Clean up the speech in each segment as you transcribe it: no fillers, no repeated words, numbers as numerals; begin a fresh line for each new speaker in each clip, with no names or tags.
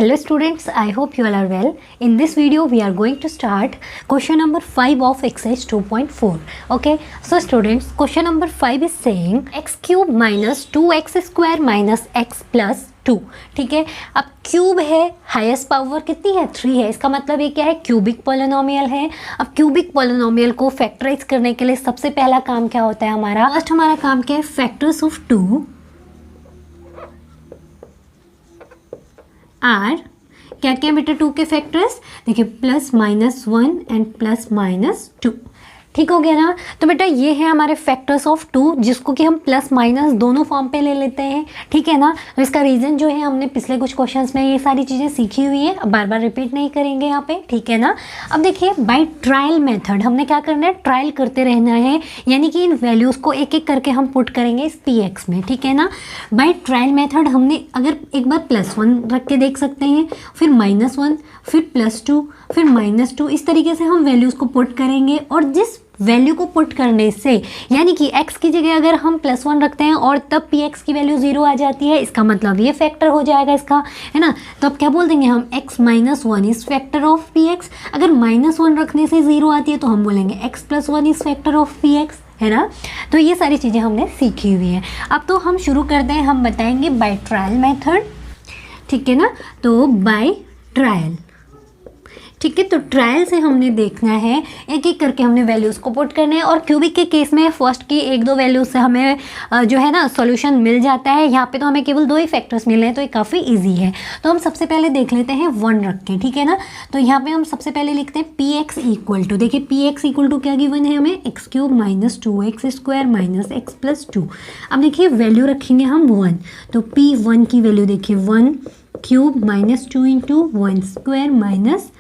Hello students, I hope you all are well. In this video we are going to start question number 5 of exercise 2.4. Okay, so students, question number 5 is saying x cube minus 2x square minus x plus 2. ठीक है, अब cube है, highest power कितनी है 3 है, इसका मतलब ये क्या है क्यूबिक पॉलिनोमियल है. अब क्यूबिक पॉलिनोमियल को फैक्टराइज करने के लिए सबसे पहला काम क्या होता है हमारा, फर्स्ट हमारा काम क्या है फैक्टर्स ऑफ 2 आर क्या क्या बेटा 2 के फैक्टर्स देखिए plus minus 1 and plus minus 2. ठीक हो गया ना. तो बेटा ये है हमारे फैक्टर्स ऑफ 2 जिसको कि हम प्लस माइनस दोनों फॉर्म पे ले लेते हैं. ठीक है ना. तो इसका रीज़न जो है हमने पिछले कुछ क्वेश्चंस में ये सारी चीज़ें सीखी हुई है, अब बार बार रिपीट नहीं करेंगे यहाँ पे. ठीक है ना. अब देखिए बाय ट्रायल मेथड हमने क्या करना है, ट्रायल करते रहना है, यानी कि इन वैल्यूज़ को एक एक करके हम पुट करेंगे इस px में. ठीक है ना. बाय ट्रायल मेथड हमने अगर एक बार +1 रख के देख सकते हैं, फिर -1, फिर +2, फिर -2, इस तरीके से हम वैल्यूज़ को पुट करेंगे. और जिस वैल्यू को पुट करने से यानी कि x की जगह अगर हम +1 रखते हैं और तब px की वैल्यू 0 आ जाती है, इसका मतलब ये फैक्टर हो जाएगा इसका, है ना. तो अब क्या बोल देंगे हम x minus 1 is factor of px. अगर -1 रखने से 0 आती है तो हम बोलेंगे x + 1 is factor of px, है ना. तो ये सारी चीज़ें हमने सीखी हुई हैं. अब तो हम शुरू करते हैं, हम बताएंगे बाय ट्रायल मेथड. ठीक है ना. तो बाय ट्रायल, ठीक है. तो ट्रायल से हमने देखना है, एक एक करके हमने वैल्यूज़ को पुट करने हैं. और क्यूबिक के केस में फर्स्ट की 1-2 वैल्यूज से हमें जो है ना सॉल्यूशन मिल जाता है. यहाँ पे तो हमें केवल 2 ही फैक्टर्स मिले हैं, तो ये काफ़ी इजी है. तो हम सबसे पहले देख लेते हैं 1 रख के. ठीक है ना. तो यहाँ पे हम सबसे पहले लिखते हैं px इक्वल टू, देखिए px इक्वल टू क्या गिवन है हमें, x cube minus 2x square minus x plus 2. अब देखिए वैल्यू रखेंगे हम 1, तो p1 की वैल्यू देखिए 1 cube minus 2 into 1 square minus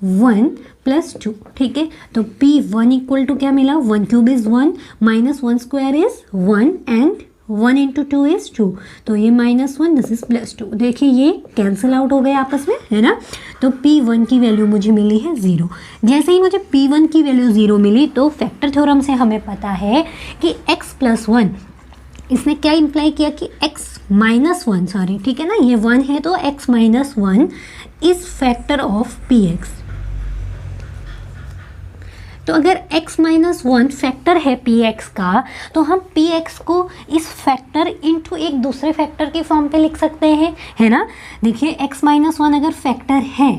1 plus 2. ठीक है. तो p1 इक्वल टू क्या मिला, 1 cube is 1 minus 1 square is 1 and 1 into 2 is 2. तो ये -1 दिस इज़ +2. देखिए ये कैंसिल आउट हो गए आपस में, है ना. तो p1 की वैल्यू मुझे मिली है 0. जैसे ही मुझे p1 की वैल्यू 0 मिली तो फैक्टर थ्योरम से हमें पता है कि x + 1, इसने क्या इम्प्लाई किया कि x - 1 सॉरी, ठीक है ना, ये 1 है तो x - 1 is factor of px. तो अगर x - 1 फैक्टर है px का, तो हम px को इस फैक्टर इनटू एक दूसरे फैक्टर के फॉर्म पे लिख सकते हैं, है ना. देखिए x - 1 अगर फैक्टर है,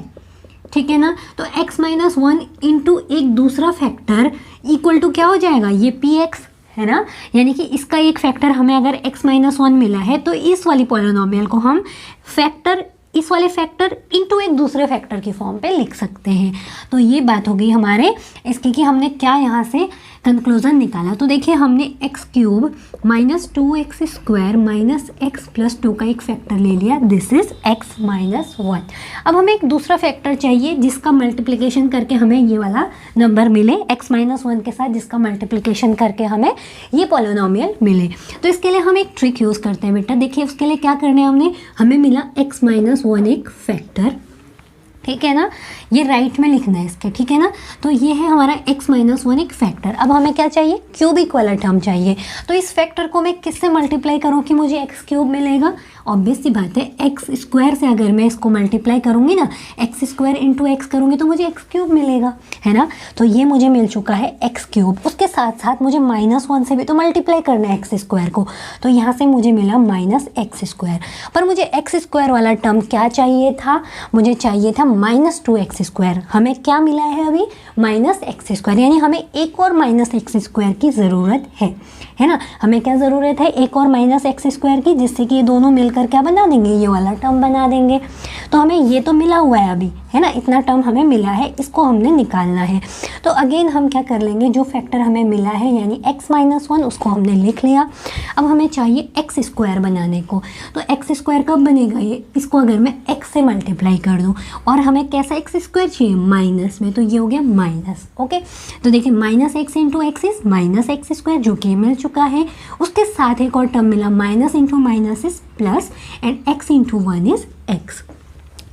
ठीक है ना, तो x - 1 इनटू एक दूसरा फैक्टर इक्वल टू क्या हो जाएगा, ये px, है ना. यानी कि इसका एक फैक्टर हमें अगर x - 1 मिला है तो इस वाली पॉलिनोमियल को हम फैक्टर, इस वाले फैक्टर इनटू एक दूसरे फैक्टर की फॉर्म पे लिख सकते हैं. तो ये बात हो गई हमारे इसकी कि हमने क्या यहाँ से कंक्लूजन निकाला. तो देखिए हमने x cube minus 2x square minus x plus 2 का एक फैक्टर ले लिया, दिस इज x - 1. अब हमें एक दूसरा फैक्टर चाहिए जिसका मल्टीप्लिकेशन करके हमें ये वाला नंबर मिले, x - 1 के साथ जिसका मल्टीप्लिकेशन करके हमें ये पॉलिनोमियल मिले. तो इसके लिए हम एक ट्रिक यूज़ करते हैं बेटा. देखिए उसके लिए क्या करना है, हमें मिला x - 1 एक फैक्टर, ठीक है ना, ये राइट में लिखना है इसके. ठीक है ना. तो ये है हमारा x - 1 एक फैक्टर. अब हमें क्या चाहिए, क्यूबिक वाला टर्म चाहिए. तो इस फैक्टर को मैं किससे मल्टीप्लाई करूँ कि मुझे x क्यूब मिलेगा. ऑब्वियस सी बात है, x स्क्वायर से अगर मैं इसको मल्टीप्लाई करूँगी ना, x स्क्वायर इंटू x करूँगी तो मुझे x क्यूब मिलेगा, है ना. तो ये मुझे मिल चुका है x क्यूब. उसके साथ साथ मुझे -1 से भी तो मल्टीप्लाई करना है x स्क्वायर को, तो यहाँ से मुझे मिला -x स्क्वायर. पर मुझे x स्क्वायर वाला टर्म क्या चाहिए था, मुझे चाहिए था -2x स्क्वायर. हमें क्या मिला है अभी, -x स्क्वायर, यानी हमें एक और -x स्क्वायर की ज़रूरत है ना. हमें क्या ज़रूरत है, एक और -x स्क्वायर की, जिससे कि ये दोनों मिलकर क्या बना देंगे, ये वाला टर्म बना देंगे. तो हमें ये तो मिला हुआ है अभी, है ना, इतना टर्म हमें मिला है, इसको हमने निकालना है. तो अगेन हम क्या कर लेंगे, जो फैक्टर हमें मिला है यानी x - 1 उसको हमने लिख लिया. अब हमें चाहिए x स्क्वायर बनाने को. तो x स्क्वायर कब बनेगा, ये इसको अगर मैं x से मल्टीप्लाई कर दूँ, और हमें कैसा x स्क्वायर चाहिए, माइनस में, तो ये हो गया माइनस. ओके. तो देखिए -x into x is -x square, जो कि मिल चुका है. उसके साथ एक और टर्म मिला, minus into minus is plus and x into 1 is x.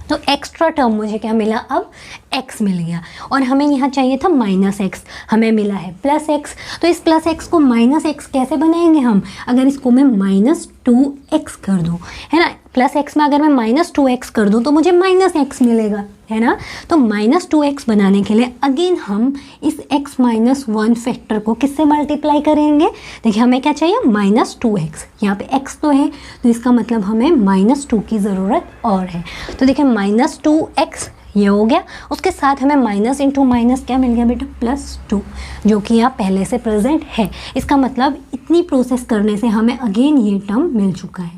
तो एक्स्ट्रा टर्म मुझे क्या मिला, अब x मिल गया और हमें यहाँ चाहिए था -x, हमें मिला है +x। तो इस +x को -x कैसे बनाएंगे हम, अगर इसको मैं -2x कर दूँ, है ना, +x में अगर मैं -2x कर दूँ तो मुझे -x मिलेगा, है ना। तो -2x बनाने के लिए अगेन हम इस x - 1 फैक्टर को किससे मल्टीप्लाई करेंगे। देखिए हमें क्या चाहिए, -2x, यहाँ पे x तो है तो इसका मतलब हमें -2 की ज़रूरत और है। तो देखिए -2x ये हो गया, उसके साथ हमें माइनस इंटू माइनस क्या मिल गया बेटा, +2, जो कि यहाँ पहले से प्रेजेंट है। इसका मतलब इतनी प्रोसेस करने से हमें अगेन ये टर्म मिल चुका है,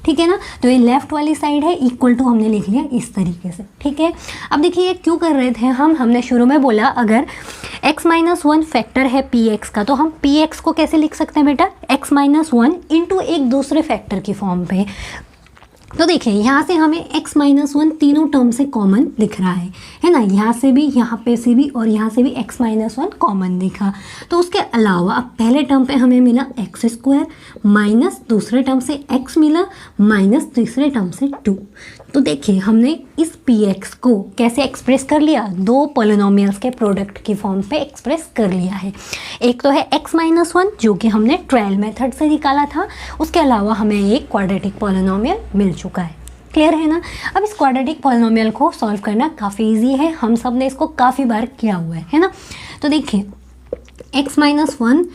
ठीक है ना। तो ये लेफ्ट वाली साइड है, इक्वल टू हमने लिख लिया इस तरीके से, ठीक है। अब देखिए ये क्यों कर रहे थे हमने शुरू में बोला अगर x - 1 फैक्टर है px का तो हम px को कैसे लिख सकते हैं बेटा, x - 1 इंटू एक दूसरे फैक्टर की फॉर्म पे। तो देखिए यहाँ से हमें x - 1 तीनों टर्म से कॉमन दिख रहा है ना, यहाँ से भी, यहाँ पे से भी और यहाँ से भी x - 1 कॉमन दिखा। तो उसके अलावा अब पहले टर्म पे हमें मिला x² माइनस दूसरे टर्म से x मिला माइनस तीसरे टर्म से 2। तो देखिए हमने इस px को कैसे एक्सप्रेस कर लिया, दो पॉलिनोमियल्स के प्रोडक्ट की फॉर्म पे एक्सप्रेस कर लिया है। एक तो है x - 1 जो कि हमने ट्रायल मेथड से निकाला था, उसके अलावा हमें एक क्वाड्रेटिक पॉलिनोमियल मिल चुका है, क्लियर है ना। अब इस क्वाड्रेटिक पॉलिनोमियल को सॉल्व करना काफ़ी इजी है, हम सब ने इसको काफ़ी बार किया हुआ है ना। तो देखिए x - 1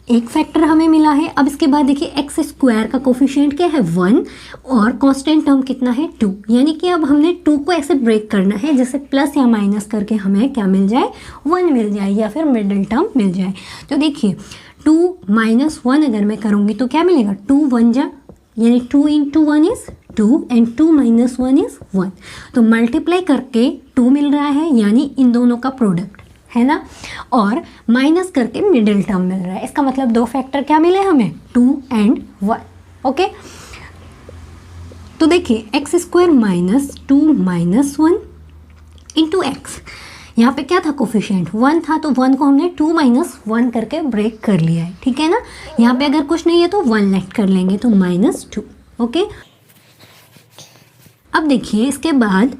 एक फैक्टर हमें मिला है। अब इसके बाद देखिए x² का कोफिशिएंट क्या है, 1 और कांस्टेंट टर्म कितना है, 2, यानी कि अब हमने 2 को ऐसे ब्रेक करना है जैसे प्लस या माइनस करके हमें क्या मिल जाए, 1 मिल जाए या फिर मिडिल टर्म मिल जाए। तो देखिए 2 - 1 अगर मैं करूँगी तो क्या मिलेगा, 2 1 जा, यानी 2 × 1 इज़ 2 एंड 2 - 1 इज़ 1। तो मल्टीप्लाई करके 2 मिल रहा है, यानी इन दोनों का प्रोडक्ट, है ना, और माइनस करके मिडिल टर्म मिल रहा है। इसका मतलब दो फैक्टर क्या मिले हमें, 2 एंड 1, ओके। तो देखिए x² - 2 - 1 इंटू x, यहाँ पे क्या था, कोफिशिएंट 1 था तो 1 को हमने 2 - 1 करके ब्रेक कर लिया है, ठीक है ना। यहाँ पे अगर कुछ नहीं है तो 1 लेफ्ट कर लेंगे तो -2, ओके। अब देखिए इसके बाद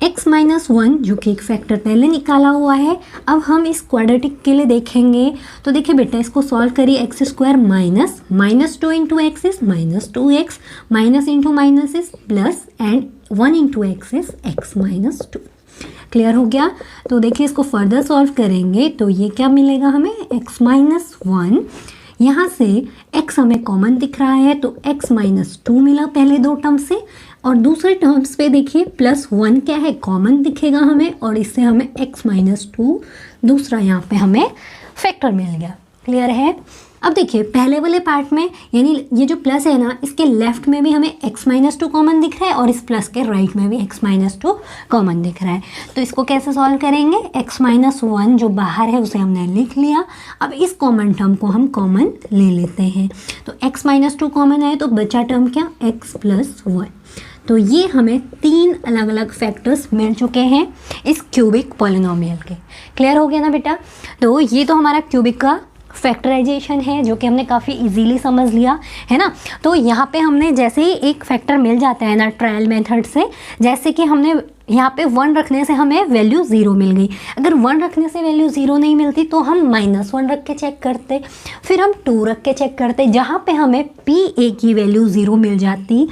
x - 1 जो कि एक फैक्टर पहले निकाला हुआ है, अब हम इस क्वाड्रेटिक के लिए देखेंगे। तो देखिए बेटा इसको सॉल्व करिए, x² minus -2 into x is -2x, minus into minus is plus and 1 into x is x - 2। Clear हो गया। तो देखिए इसको फर्दर सॉल्व करेंगे तो ये क्या मिलेगा हमें, x - 1, यहाँ से x हमें कॉमन दिख रहा है तो x - 2 मिला पहले दो टर्म से, और दूसरे टर्म्स पे देखिए +1 क्या है, कॉमन दिखेगा हमें, और इससे हमें x - 2 दूसरा यहाँ पे हमें फैक्टर मिल गया, क्लियर है। अब देखिए पहले वाले पार्ट में, यानी ये जो प्लस है ना, इसके लेफ्ट में भी हमें x - 2 कॉमन दिख रहा है और इस प्लस के राइट में भी x - 2 कॉमन दिख रहा है। तो इसको कैसे सॉल्व करेंगे, x - 1 जो बाहर है उसे हमने लिख लिया। अब इस कॉमन टर्म को हम कॉमन ले लेते हैं, तो x - 2 कॉमन है तो बचा टर्म क्या, x + 1। तो ये हमें 3 अलग अलग फैक्टर्स मिल चुके हैं इस क्यूबिक पॉलिनोमियल के। क्लियर हो गया ना बेटा। तो ये तो हमारा क्यूबिक का फैक्टराइजेशन है जो कि हमने काफ़ी इजीली समझ लिया, है ना। तो यहाँ पे हमने जैसे ही एक फैक्टर मिल जाता है ना ट्रायल मेथड से, जैसे कि हमने यहाँ पे 1 रखने से हमें वैल्यू 0 मिल गई, अगर 1 रखने से वैल्यू 0 नहीं मिलती तो हम -1 रख के चेक करते, फिर हम 2 रख के चेक करते, जहाँ पे हमें PA की वैल्यू 0 मिल जाती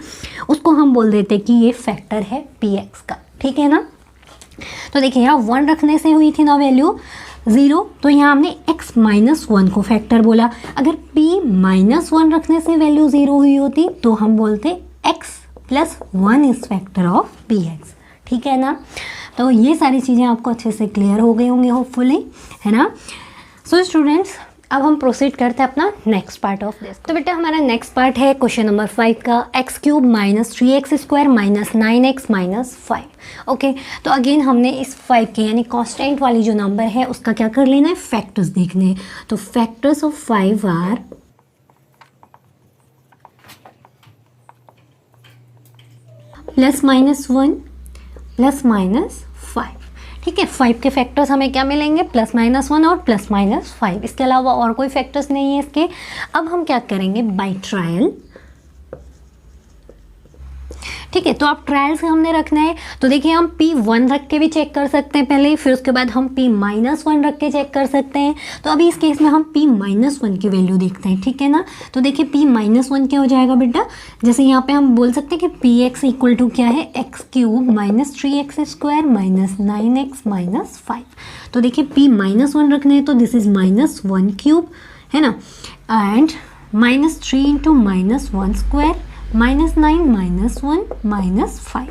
उसको हम बोल देते कि ये फैक्टर है PX का, ठीक है ना। तो देखिए यहाँ 1 रखने से हुई थी ना वैल्यू 0, तो यहाँ हमने x - 1 को फैक्टर बोला। अगर p - 1 रखने से वैल्यू 0 हुई होती तो हम बोलते x + 1 is factor of px, ठीक है ना। तो ये सारी चीज़ें आपको अच्छे से क्लियर हो गई होंगी होपफुली, है ना। सो स्टूडेंट्स अब हम प्रोसीड करते हैं अपना नेक्स्ट पार्ट ऑफ दिस। तो बेटा हमारा नेक्स्ट पार्ट है क्वेश्चन नंबर 5 का, x³ - 3x² - 9x - 5। ओके, तो अगेन हमने इस 5 के यानी कांस्टेंट वाली जो नंबर है उसका क्या कर लेना है, फैक्टर्स देखने हैं। तो फैक्टर्स ऑफ 5 आर +-1 +-5, ठीक है। 5 के फैक्टर्स हमें क्या मिलेंगे, +-1 और +-5, इसके अलावा और कोई फैक्टर्स नहीं है इसके। अब हम क्या करेंगे, बाय ट्रायल, ठीक है। तो आप ट्रायल से हमने रखना है, तो देखिए हम P1 रख के भी चेक कर सकते हैं पहले, फिर उसके बाद हम P-1 रख के चेक कर सकते हैं। तो अभी इस केस में हम P-1 की वैल्यू देखते हैं, ठीक है ना। तो देखिए P-1 क्या हो जाएगा बेटा, जैसे यहाँ पे हम बोल सकते हैं कि Px इक्वल टू क्या है, x³ minus 3x² minus 9x minus 5। तो देखिए P-1 रखना है तो दिस इज -1³ है ना, एंड -3 इंटू -1² -9 -1 -5।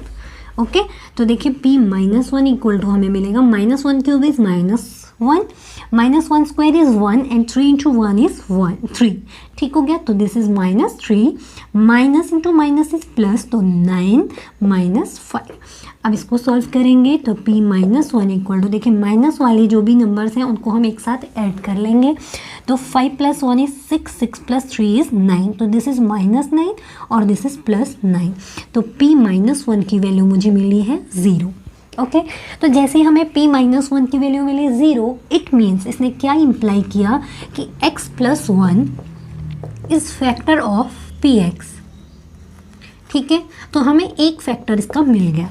ओके, तो देखिए P-1 इक्वल टू हमें मिलेगा -1³ is -1 -1² is 1 and 3 into 1 is 3। ठीक हो गया, तो this is -3 minus into minus is plus, तो 9 -5। अब इसको सॉल्व करेंगे तो P-1 इक्वल टू, देखिए माइनस वाले जो भी नंबर्स हैं उनको हम एक साथ ऐड कर लेंगे। तो 5 + 1 इज 6, 6 + 3 इज 9, तो दिस इज -9 और दिस इज +9। तो P-1 की वैल्यू मुझे मिली है 0। ओके, तो जैसे हमें P-1 की वैल्यू मिली 0, इट मीन्स इसने क्या इम्प्लाई किया कि x + 1 is factor of Px। ठीक है, तो हमें एक फैक्टर इसका मिल गया,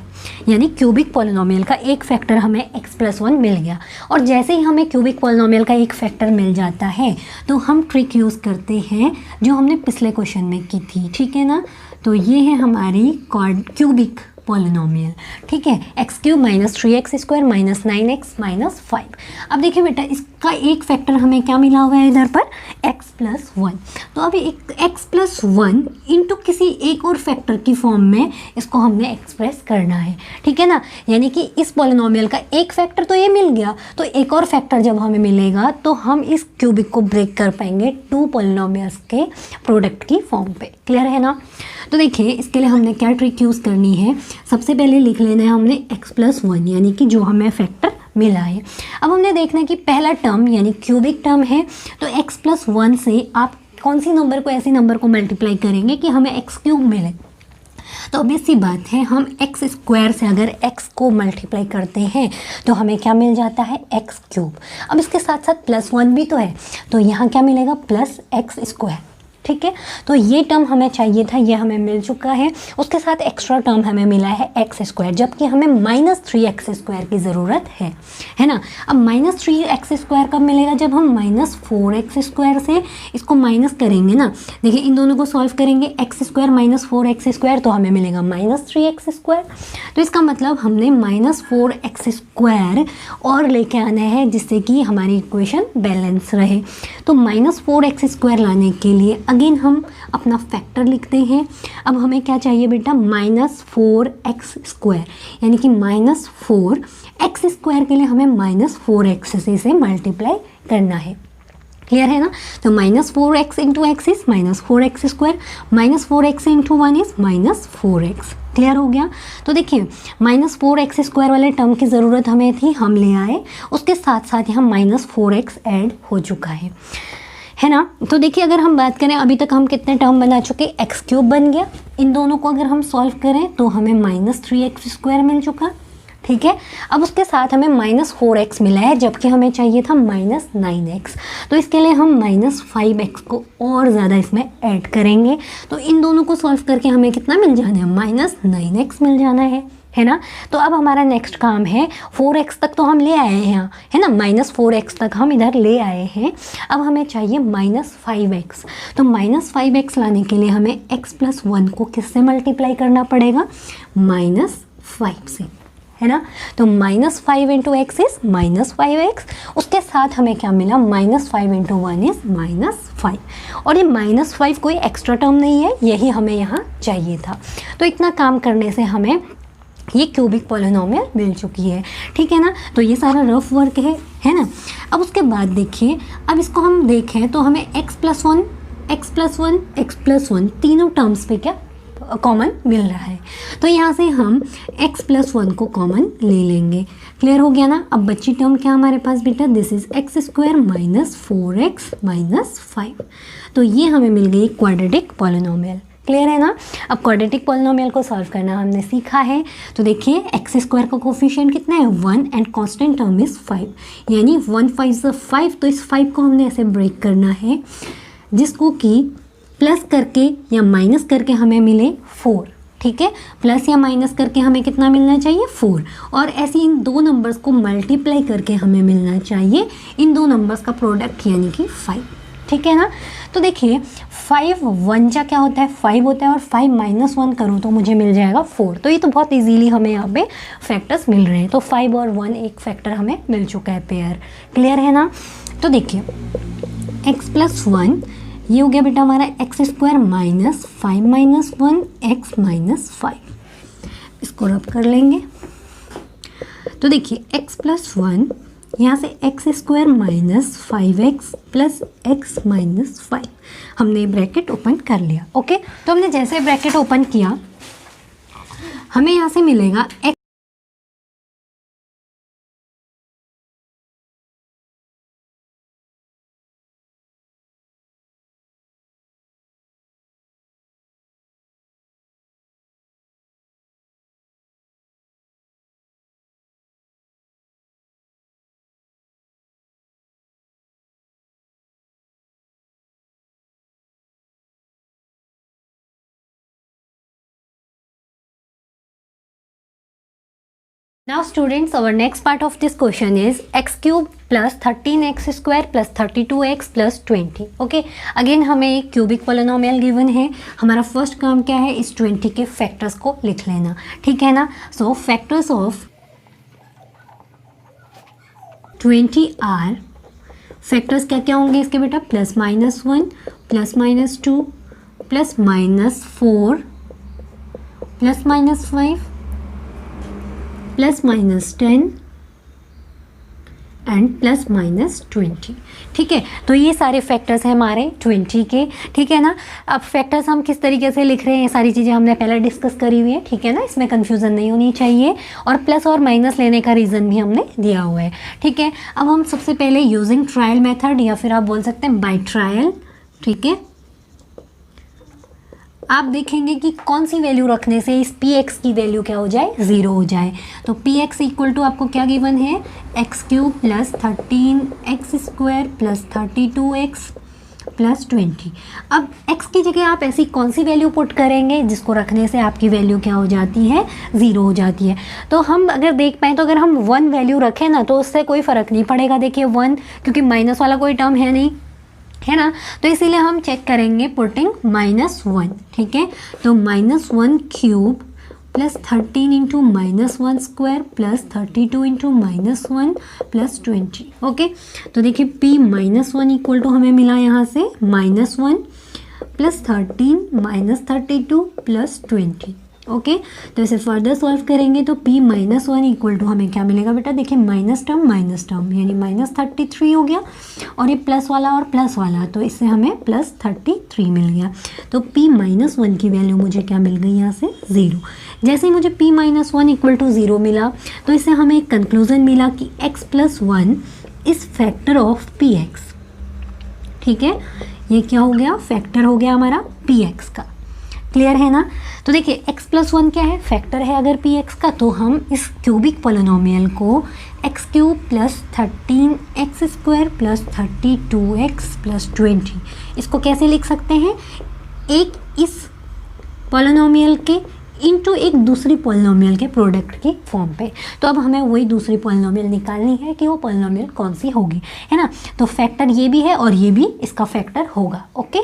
यानी क्यूबिक पॉलिनोमियल का एक फैक्टर हमें x + 1 मिल गया। और जैसे ही हमें क्यूबिक पॉलिनोमियल का एक फैक्टर मिल जाता है तो हम ट्रिक यूज़ करते हैं जो हमने पिछले क्वेश्चन में की थी, ठीक है ना। तो ये है हमारी क्यूबिक पॉलिनोमियल, ठीक है, x³ minus 3x² minus 9x minus 5। अब देखिए बेटा, इसका एक फैक्टर हमें क्या मिला हुआ है इधर पर, x + 1। तो अभी एक x + 1 इंटू किसी एक और फैक्टर की फॉर्म में इसको हमने एक्सप्रेस करना है, ठीक है ना। यानी कि इस पॉलिनोमियल का एक फैक्टर तो ये मिल गया, तो एक और फैक्टर जब हमें मिलेगा तो हम इस क्यूबिक को ब्रेक कर पाएंगे 2 पॉलिनोमियल्स के प्रोडक्ट की फॉर्म पे। क्लियर है ना। तो देखिए इसके लिए हमने क्या ट्रिक यूज़ करनी है, सबसे पहले लिख लेना है हमने x + 1, यानी कि जो हमें फैक्टर मिला है। अब हमने देखना है कि पहला टर्म यानी क्यूबिक टर्म है, तो x + 1 से आप कौन सी नंबर को, ऐसे नंबर को मल्टीप्लाई करेंगे कि हमें x³ मिले। तो ऑब्वियस सी बात है, हम x² से अगर x को मल्टीप्लाई करते हैं तो हमें क्या मिल जाता है, x³। अब इसके साथ साथ +1 भी तो है, तो यहाँ क्या मिलेगा, +x²। ठीक है, तो ये टर्म हमें चाहिए था, ये हमें मिल चुका है। उसके साथ एक्स्ट्रा टर्म हमें मिला है x², जबकि हमें -3x² की ज़रूरत है ना। अब -3x² कब मिलेगा, जब हम -4x² से इसको माइनस करेंगे ना। देखिए इन दोनों को सॉल्व करेंगे, x² - 4x², तो हमें मिलेगा -3x²। तो इसका मतलब हमने -4x² और लेके आना है, जिससे कि हमारी इक्वेशन बैलेंस रहे। तो -4x² लाने के लिए अगेन हम अपना फैक्टर लिखते हैं। अब हमें क्या चाहिए बेटा, -4x², यानी कि -4x² के लिए हमें -4x से मल्टीप्लाई करना है। क्लियर है ना। तो -4x × x is -4x², -4x × 1 is -4x। Clear हो गया। तो देखिए -4x² वाले टर्म की ज़रूरत हमें थी, हम ले आए, उसके साथ साथ यहाँ -4x ऐड हो चुका है ना। तो देखिए अगर हम बात करें, अभी तक हम कितने टर्म बना चुके, x³ बन गया। इन दोनों को अगर हम सॉल्व करें तो हमें -3x² मिल चुका, ठीक है। अब उसके साथ हमें -4x मिला है, जबकि हमें चाहिए था -9x। तो इसके लिए हम -5x को और ज़्यादा इसमें ऐड करेंगे। तो इन दोनों को सॉल्व करके हमें कितना मिल जाना है, -9x मिल जाना है ना। तो अब हमारा नेक्स्ट काम है, 4x तक तो हम ले आए हैं यहाँ, है ना, -4x तक हम इधर ले आए हैं। अब हमें चाहिए -5x। तो -5x लाने के लिए हमें x + 1 को किससे मल्टीप्लाई करना पड़ेगा, -5 से, है ना। तो -5 × x इज -5x। उसके साथ हमें क्या मिला, -5 × 1 इज -5। और ये -5 कोई एक्स्ट्रा टर्म नहीं है, यही हमें यहाँ चाहिए था। तो इतना काम करने से हमें ये क्यूबिक पॉलिनोमियल मिल चुकी है, ठीक है ना। तो ये सारा रफ वर्क है ना। अब उसके बाद देखिए, अब इसको हम देखें तो हमें x + 1 तीनों टर्म्स पे क्या कॉमन मिल रहा है। तो यहाँ से हम x + 1 को कॉमन ले लेंगे। क्लियर हो गया ना। अब बच्ची टर्म क्या हमारे पास बेटा, दिस इज x² - 4x - 5। तो ये हमें मिल गई क्वाड्रेटिक पॉलिनोमियल। क्लियर है ना। अब क्वाड्रेटिक पॉलिनोमियल को सॉल्व करना हमने सीखा है। तो देखिए x² का कोफिशिएंट कितना है, 1 एंड कांस्टेंट टर्म इज 5, यानी 1 5 = 5। तो इस 5 को हमने ऐसे ब्रेक करना है, जिसको कि प्लस करके या माइनस करके हमें मिले 4, ठीक है, प्लस या माइनस करके हमें कितना मिलना चाहिए 4, और ऐसे इन दो नंबर्स को मल्टीप्लाई करके हमें मिलना चाहिए इन दो नंबर्स का प्रोडक्ट यानी कि 5, ठीक है ना। तो देखिए 5 1 जा क्या होता है 5 होता है, और 5 - 1 करूँ तो मुझे मिल जाएगा 4। तो ये तो बहुत इजीली हमें यहाँ पे फैक्टर्स मिल रहे हैं। तो 5 और 1 एक फैक्टर हमें मिल चुका है पेयर, क्लियर है ना। तो देखिए x + 1 ये हो गया बेटा हमारा x² - 5 - 1 x - 5, इसको रब कर लेंगे। तो देखिए x + 1 यहाँ से x² - 5x + x - 5 हमने ब्रैकेट ओपन कर लिया। ओके, तो हमने जैसे ब्रैकेट ओपन किया हमें यहाँ से मिलेगा x Now students, our next part of this question is x³ + 13x² + 32x + 20। Okay, again हमें एक क्यूबिक पोलिनोमियल गिवन है। हमारा फर्स्ट काम क्या है, इस 20 के फैक्टर्स को लिख लेना, ठीक है ना। So factors of 20 are, factors क्या क्या होंगे इसके बेटा, +- 1 +- 2 +- 4 +- 5 +- 10 एंड +- 20, ठीक है। तो ये सारे फैक्टर्स हैं हमारे 20 के, ठीक है ना। अब फैक्टर्स हम किस तरीके से लिख रहे हैं, ये सारी चीज़ें हमने पहले डिस्कस करी हुई है, ठीक है ना, इसमें कन्फ्यूज़न नहीं होनी चाहिए। और प्लस और माइनस लेने का रीज़न भी हमने दिया हुआ है, ठीक है। अब हम सबसे पहले यूजिंग ट्रायल मेथड, या फिर आप बोल सकते हैं बाय ट्रायल, ठीक है, आप देखेंगे कि कौन सी वैल्यू रखने से इस px की वैल्यू क्या हो जाए, 0 हो जाए। तो px = आपको क्या गिवन है, x³ + 13x² + 32x + 20। अब x की जगह आप ऐसी कौन सी वैल्यू पुट करेंगे जिसको रखने से आपकी वैल्यू क्या हो जाती है, 0 हो जाती है। तो हम अगर देख पाएँ तो अगर हम 1 वैल्यू रखें ना तो उससे कोई फ़र्क नहीं पड़ेगा। देखिए 1, क्योंकि माइनस वाला कोई टर्म है नहीं, है ना, तो इसीलिए हम चेक करेंगे पुटिंग -1, ठीक है। तो -1³ + 13 × -1² + 32 × -1 + 20। ओके, तो देखिए p-1 = हमें मिला यहाँ से -1 + 13 - 32 + 20। ओके, तो इसे फर्दर सॉल्व करेंगे तो p-1 = हमें क्या मिलेगा बेटा, देखिए माइनस टर्म यानी -33 हो गया, और ये प्लस वाला और प्लस वाला, तो इससे हमें +33 मिल गया। तो p-1 की वैल्यू मुझे क्या मिल गई यहाँ से, 0। जैसे ही मुझे p-1 = 0 मिला तो इससे हमें एक कंक्लूजन मिला कि x + 1 is factor of px, ठीक है। ये क्या हो गया, फैक्टर हो गया हमारा px का, क्लियर है ना। तो देखिए x + 1 क्या है, फैक्टर है अगर px का, तो हम इस क्यूबिक पोलिनोमियल को x³ + 13x² + 32x + 20 इसको कैसे लिख सकते हैं, एक इस पोलिनोमियल के इनटू एक दूसरी पोलिनोमियल के प्रोडक्ट की फॉर्म पे। तो अब हमें वही दूसरी पोलिनोमियल निकालनी है कि वो पोलिनोमियल कौन सी होगी, है ना। तो फैक्टर ये भी है और ये भी इसका फैक्टर होगा। ओके,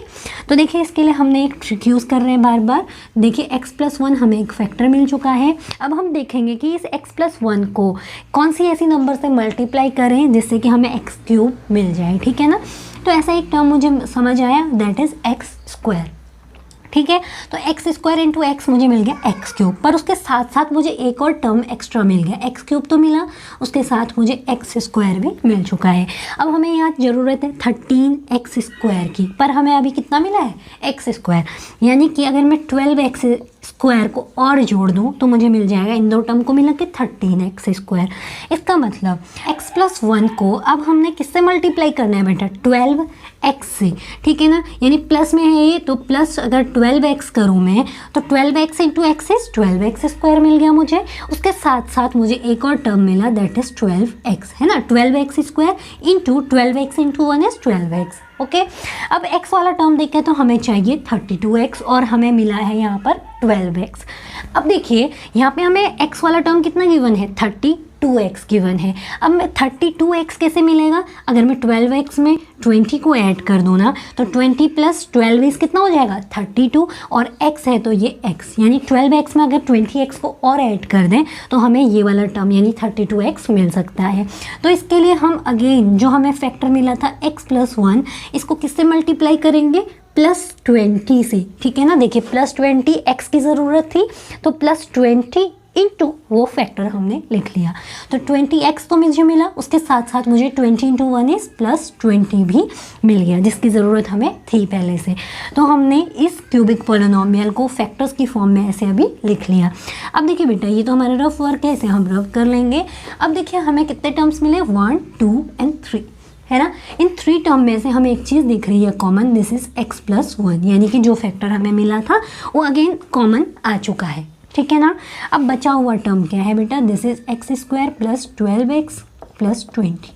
तो देखिए इसके लिए हमने एक ट्रिक यूज़ कर रहे हैं बार बार। देखिए x + 1 हमें एक फैक्टर मिल चुका है। अब हम देखेंगे कि इस x + 1 को कौन सी ऐसी नंबर से मल्टीप्लाई करें जिससे कि हमें x³ मिल जाए, ठीक है ना। तो ऐसा एक टर्म मुझे समझ आया, दैट इज़ x², ठीक है। तो x² × x मुझे मिल गया x³, पर उसके साथ साथ मुझे एक और टर्म एक्स्ट्रा मिल गया, x³ तो मिला, उसके साथ मुझे x² भी मिल चुका है। अब हमें यहाँ ज़रूरत है 13x² की, पर हमें अभी कितना मिला है, x², यानी कि अगर मैं 12x² को और जोड़ दूँ तो मुझे मिल जाएगा, इन दो टर्म को मिला के 13x²। इसका मतलब x + 1 को अब हमने किससे मल्टीप्लाई करना है बेटा, 12x से, ठीक है ना। यानी प्लस में है ये, तो प्लस अगर 12x करूँ मैं तो 12x × x इज़ 12x² मिल गया मुझे। उसके साथ साथ मुझे एक और टर्म मिला, दैट इज़ 12x, है ना। 12x² × 12x × 1 is 12x, okay. अब x वाला टर्म देखें तो हमें चाहिए 32x और हमें मिला है यहाँ पर 12x। अब देखिए यहाँ पे हमें x वाला टर्म कितना गिवन है, 32x गिवन है। अब मैं 32x कैसे मिलेगा, अगर मैं 12x में 20 को ऐड कर दूँ ना तो 20 + 12 कितना हो जाएगा 32 और x है तो ये x, यानी 12x में अगर 20x को और ऐड कर दें तो हमें ये वाला टर्म यानी 32x मिल सकता है। तो इसके लिए हम अगेन जो हमें फैक्टर मिला था x + 1 इसको किससे मल्टीप्लाई करेंगे, +20 से, ठीक है ना। देखिए +20 x की ज़रूरत थी तो +20 इंटू वो फैक्टर हमने लिख लिया। तो 20x तो मुझे मिला, उसके साथ साथ मुझे 20 × 1 इज़ +20 भी मिल गया जिसकी ज़रूरत हमें थी पहले से। तो हमने इस क्यूबिक पोलिनोमियल को फैक्टर्स की फॉर्म में ऐसे अभी लिख लिया। अब देखिए बेटा ये तो हमारा रफ वर्क है, इसे हम रफ कर लेंगे। अब देखिए हमें कितने टर्म्स मिले, 1, 2 एंड 3 है ना। इन 3 टर्म में से हमें एक चीज़ दिख रही है कॉमन, दिस इज़ x + 1, यानी कि जो फैक्टर हमें मिला था वो अगेन कॉमन आ चुका है, ठीक है ना। अब बचा हुआ टर्म क्या है बेटा, दिस इज़ x² + 12x + 20।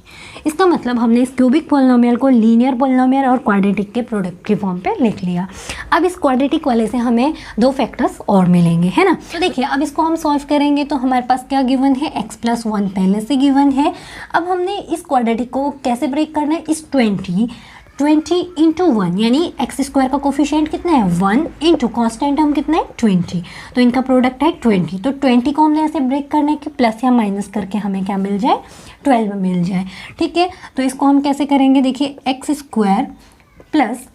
इसका मतलब हमने इस क्यूबिक पोलिनोमियल को लीनियर पोलिनोमियल और क्वाड्रेटिक के प्रोडक्ट की फॉर्म पे लिख लिया। अब इस क्वाड्रेटिक वाले से हमें 2 फैक्टर्स और मिलेंगे, है ना। तो देखिए अब इसको हम सॉल्व करेंगे तो हमारे पास क्या गिवन है, x + 1 पहले से गिवन है। अब हमने इस क्वाड्रेटिक को कैसे ब्रेक करना है, इस 20 × 1 यानी x² का कोफिशिएंट कितना है 1 इंटू कॉन्स्टेंट टर्म कितना है 20, तो इनका प्रोडक्ट है 20। तो 20 को हमने ऐसे ब्रेक करने के प्लस या माइनस करके हमें क्या मिल जाए, 12 मिल जाए, ठीक है। तो इसको हम कैसे करेंगे, देखिए x² प्लस,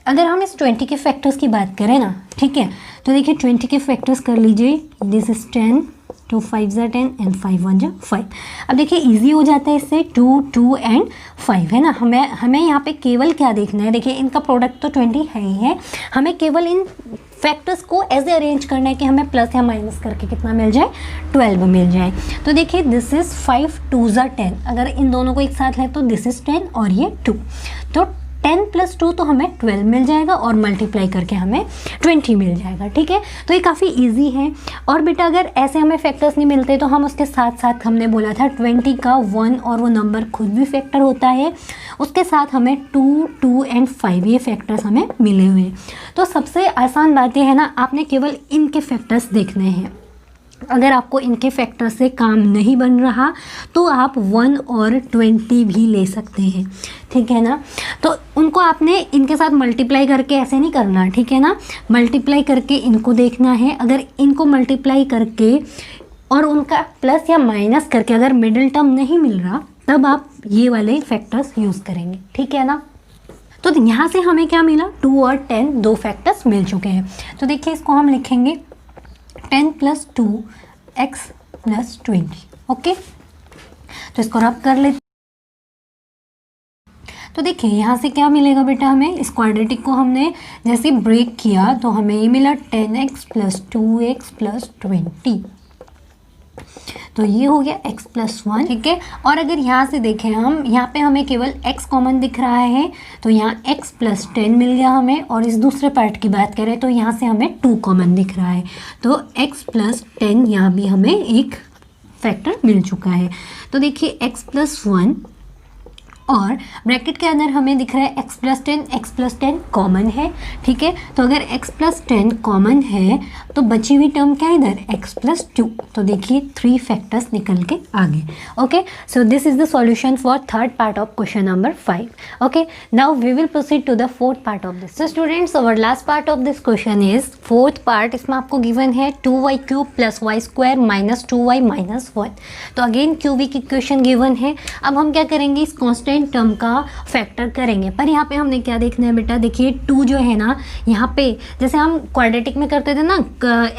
अगर हम इस 20 के फैक्टर्स की बात करें ना, ठीक है, तो देखिए 20 के फैक्टर्स कर लीजिए, दिस इज 10, 2 5 = 10 एंड 5 1 = 5। अब देखिए इजी हो जाता है इससे, 2 2 एंड 5 है ना। हमें यहाँ पे केवल क्या देखना है, देखिए इनका प्रोडक्ट तो 20 है ही है, हमें केवल इन फैक्टर्स को ऐसे अरेंज करना है कि हमें प्लस या माइनस करके कितना मिल जाए, 12 मिल जाए। तो देखिए दिस इज़ 5 2 = 10, अगर इन दोनों को एक साथ लें तो दिस इज़ 10 और ये 2, तो 10 + 2 तो हमें 12 मिल जाएगा और मल्टीप्लाई करके हमें 20 मिल जाएगा, ठीक है। तो ये काफ़ी इजी है। और बेटा अगर ऐसे हमें फैक्टर्स नहीं मिलते तो हम उसके साथ साथ हमने बोला था 20 का 1 और वो नंबर खुद भी फैक्टर होता है, उसके साथ हमें 2 2 एंड 5 ये फैक्टर्स हमें मिले हुए हैं। तो सबसे आसान बात ये है ना, आपने केवल इनके फैक्टर्स देखने हैं। अगर आपको इनके फैक्टर से काम नहीं बन रहा तो आप 1 और 20 भी ले सकते हैं, ठीक है ना। तो उनको आपने इनके साथ मल्टीप्लाई करके ऐसे नहीं करना, ठीक है ना, मल्टीप्लाई करके इनको देखना है। अगर इनको मल्टीप्लाई करके और उनका प्लस या माइनस करके अगर मिडिल टर्म नहीं मिल रहा तब आप ये वाले फैक्टर्स यूज़ करेंगे, ठीक है ना। तो यहाँ से हमें क्या मिला, 2 और 10 2 फैक्टर्स मिल चुके हैं। तो देखिए इसको हम लिखेंगे 10 + 2 x + 20, ओके। तो इसको रब कर लेते। तो देखिए यहाँ से क्या मिलेगा बेटा, हमें इस क्वाड्रेटिक को हमने जैसे ब्रेक किया तो हमें ये मिला 10x + 2x + 20, तो ये हो गया x + 1, ठीक है। और अगर यहाँ से देखें हम, यहाँ पे हमें केवल x कॉमन दिख रहा है तो यहाँ x + 10 मिल गया हमें, और इस दूसरे पार्ट की बात करें तो यहाँ से हमें 2 कॉमन दिख रहा है, तो x + 10 यहाँ भी हमें एक फैक्टर मिल चुका है। तो देखिए x + 1 और ब्रैकेट के अंदर हमें दिख रहा है x + 10 कॉमन है, ठीक है। तो अगर x + 10 कॉमन है तो बची हुई टर्म क्या है इधर, x + 2, तो देखिए 3 फैक्टर्स निकल के आ गए, okay. So this is the solution for third part of question number 5, okay. Now we will proceed to the fourth part of this. So students, our last part of this question is fourth part. इसमें आपको given है 2y³ + y² - 2y - 1। तो again cubic equation given है। अब हम क्या करेंगे, इस कॉन्स्टेंट टर्म का फैक्टर करेंगे। पर यहाँ पे हमने क्या देखना है बेटा, देखिए 2 जो है ना, यहाँ पे जैसे हम क्वाड्रेटिक में करते थे ना,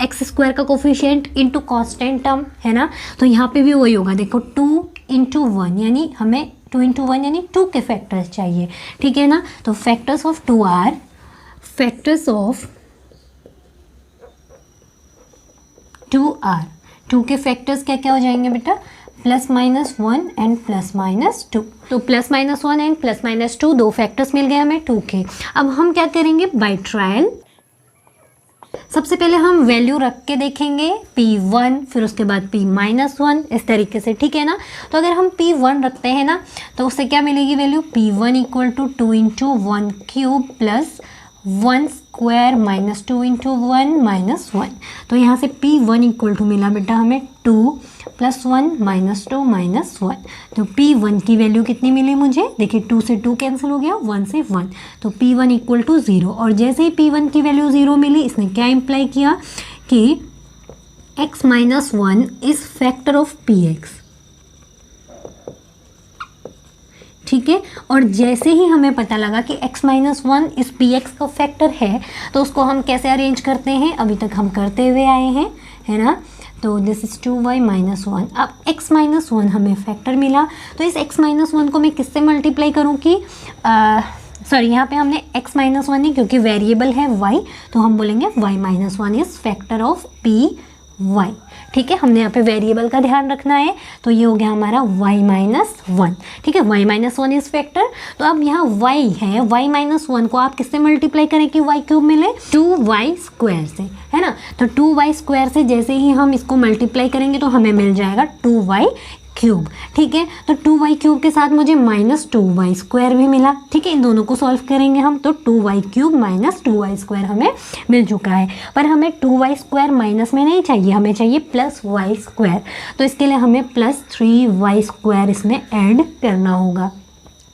x² का कोफिशिएंट इंटू कॉन्स्टेंट टर्म है ना, तो यहाँ पे भी वही होगा। देखो 2 × 1 यानी हमें 2 × 1 यानी 2 के फैक्टर्स चाहिए, ठीक है ना। तो factors of 2 are, factors of 2 के फैक्टर्स क्या क्या हो जाएंगे बेटा, +-1 एंड +-2। तो +-1 एंड +-2 2 फैक्टर्स मिल गए हमें 2 के। अब हम क्या करेंगे, बाय ट्रायल सबसे पहले हम वैल्यू रख के देखेंगे P1, फिर उसके बाद P-1 इस तरीके से, ठीक है ना। तो अगर हम P1 रखते हैं ना तो उससे क्या मिलेगी value, P1 equal to 2 into 1 cube plus 1 square minus 2 into 1 minus 1। तो यहाँ से P1 इक्वल टू मिला बेटा हमें 2 प्लस 1 माइनस 2 माइनस 1। तो P1 की वैल्यू कितनी मिली मुझे, देखिए 2 से 2 कैंसिल हो गया, 1 से 1, तो P1 इक्वल टू 0। और जैसे ही P1 की वैल्यू 0 मिली, इसने क्या इम्प्लाई किया कि x minus 1 is factor of Px, ठीक है। और जैसे ही हमें पता लगा कि x माइनस 1 इस Px का फैक्टर है, तो उसको हम कैसे अरेंज करते हैं, अभी तक हम करते हुए आए हैं, है ना। तो दिस इज़ 2y माइनस 1। अब x माइनस 1 हमें फैक्टर मिला, तो इस x माइनस 1 को मैं किससे मल्टीप्लाई करूँ कि सॉरी यहाँ पे हमने x माइनस 1 ही, क्योंकि वेरिएबल है y, तो हम बोलेंगे y minus 1 is factor of Py, ठीक है। हमने यहाँ पे वेरिएबल का ध्यान रखना है, तो ये हो गया हमारा y माइनस 1, ठीक है। y minus 1 is factor. तो अब यहाँ y है, y माइनस 1 को आप किससे मल्टीप्लाई करें कि y क्यूब मिले, 2y स्क्वायर से, है ना। तो 2y स्क्वायर से जैसे ही हम इसको मल्टीप्लाई करेंगे तो हमें मिल जाएगा 2y क्यूब, ठीक है। तो 2y क्यूब के साथ मुझे माइनस 2y स्क्वायर भी मिला, ठीक है। इन दोनों को सॉल्व करेंगे हम, तो 2y cube minus 2y square हमें मिल चुका है। पर हमें 2y स्क्वायर माइनस में नहीं चाहिए, हमें चाहिए प्लस y स्क्वायर। तो इसके लिए हमें प्लस 3y स्क्वायर इसमें ऐड करना होगा,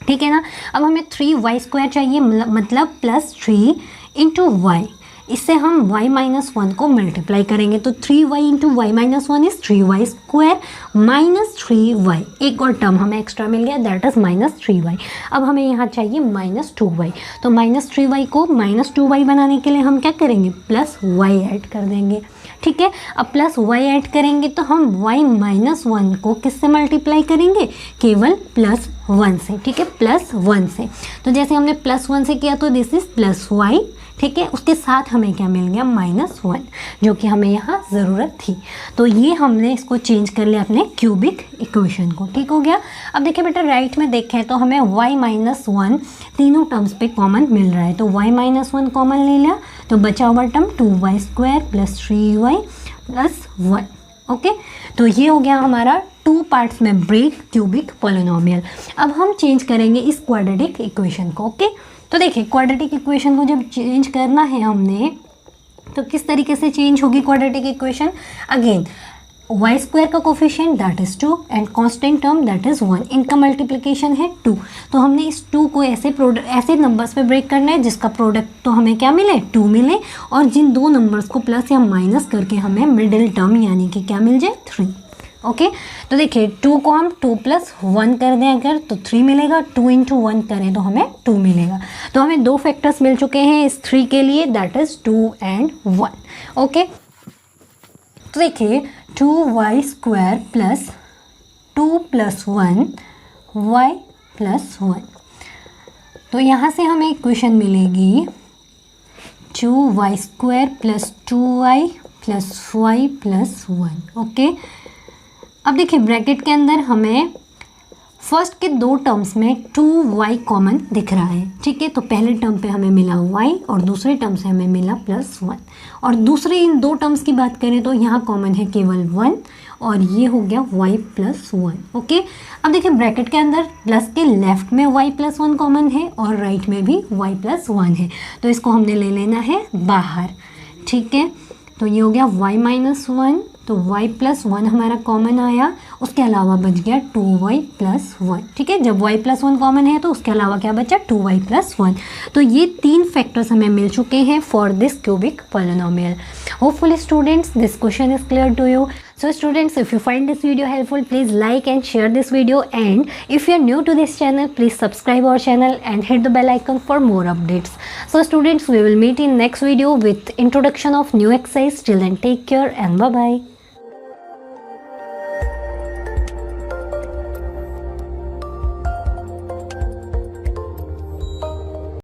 ठीक है ना। अब हमें 3y स्क्वायर चाहिए, मतलब प्लस 3 इंटू वाई। इससे हम y माइनस 1 को मल्टीप्लाई करेंगे, तो 3y into y minus 1 is 3y square minus 3y। एक और टर्म हमें एक्स्ट्रा मिल गया, दैट इज माइनस 3y। अब हमें यहाँ चाहिए माइनस 2y, तो माइनस 3y को माइनस 2y बनाने के लिए हम क्या करेंगे, प्लस y ऐड कर देंगे, ठीक है। अब प्लस y ऐड करेंगे तो हम y माइनस 1 को किससे मल्टीप्लाई करेंगे, केवल प्लस 1 से, ठीक है, प्लस 1 से। तो जैसे हमने प्लस 1 से किया तो दिस इज प्लस y, ठीक है। उसके साथ हमें क्या मिल गया, माइनस 1, जो कि हमें यहाँ ज़रूरत थी। तो ये हमने इसको चेंज कर लिया अपने क्यूबिक इक्वेशन को, ठीक हो गया। अब देखिए बेटा राइट में देखें तो हमें y माइनस 1 तीनों टर्म्स पे कॉमन मिल रहा है, तो y माइनस 1 कॉमन ले लिया, तो बचा हुआ term 2y square plus 3y plus 1, okay. तो ये हो गया हमारा 2 पार्ट्स में ब्रेक क्यूबिक पॉलिनोमियल। अब हम चेंज करेंगे इस क्वाड्रेटिक इक्वेशन को, ओके। तो देखिए क्वाड्रेटिक इक्वेशन को जब चेंज करना है हमने, तो किस तरीके से चेंज होगी quadratic equation, again y square का coefficient that is 2 and constant term that is 1, इनका मल्टीप्लिकेशन है 2। तो हमने इस 2 को ऐसे नंबर्स पे ब्रेक करना है जिसका प्रोडक्ट तो हमें क्या मिले, 2 मिले, और जिन दो नंबर्स को प्लस या माइनस करके हमें मिडिल टर्म यानी कि क्या मिल जाए, 3, ओके। तो देखिए 2 को हम 2 प्लस 1 कर दें अगर, तो 3 मिलेगा, 2 इंटू 1 करें तो हमें 2 मिलेगा। तो हमें 2 फैक्टर्स मिल चुके हैं इस 3 के लिए, दैट इज़ 2 एंड 1, ओके। तो देखिए 2y square plus 2 plus 1 y plus 1, तो यहाँ से हमें इक्वेशन मिलेगी 2y square plus 2y plus y plus 1, okay. अब देखिए ब्रैकेट के अंदर हमें फर्स्ट के 2 टर्म्स में 2y कॉमन दिख रहा है, ठीक है। तो पहले टर्म पे हमें मिला y और दूसरे टर्म से हमें मिला प्लस 1, और दूसरे इन 2 टर्म्स की बात करें तो यहाँ कॉमन है केवल 1, और ये हो गया y प्लस 1, ओके। अब देखिए ब्रैकेट के अंदर प्लस के लेफ्ट में y प्लस 1 कॉमन है और राइट में भी y प्लस 1 है, तो इसको हमने ले लेना है बाहर, ठीक है। तो ये हो गया y माइनस 1, तो y प्लस 1 हमारा कॉमन आया, उसके अलावा बच गया 2y प्लस 1, ठीक है। जब y प्लस 1 कॉमन है तो उसके अलावा क्या बचा, 2y प्लस 1। तो ये 3 फैक्टर्स हमें मिल चुके हैं for this cubic polynomial. Hopefully students this question is clear to you. So students, if you find this video helpful, please like and share this video, and if you are new to this channel, please subscribe our channel and hit the bell icon for more updates. So students, we will meet in next video with introduction of new exercise. Till then, take care and bye bye.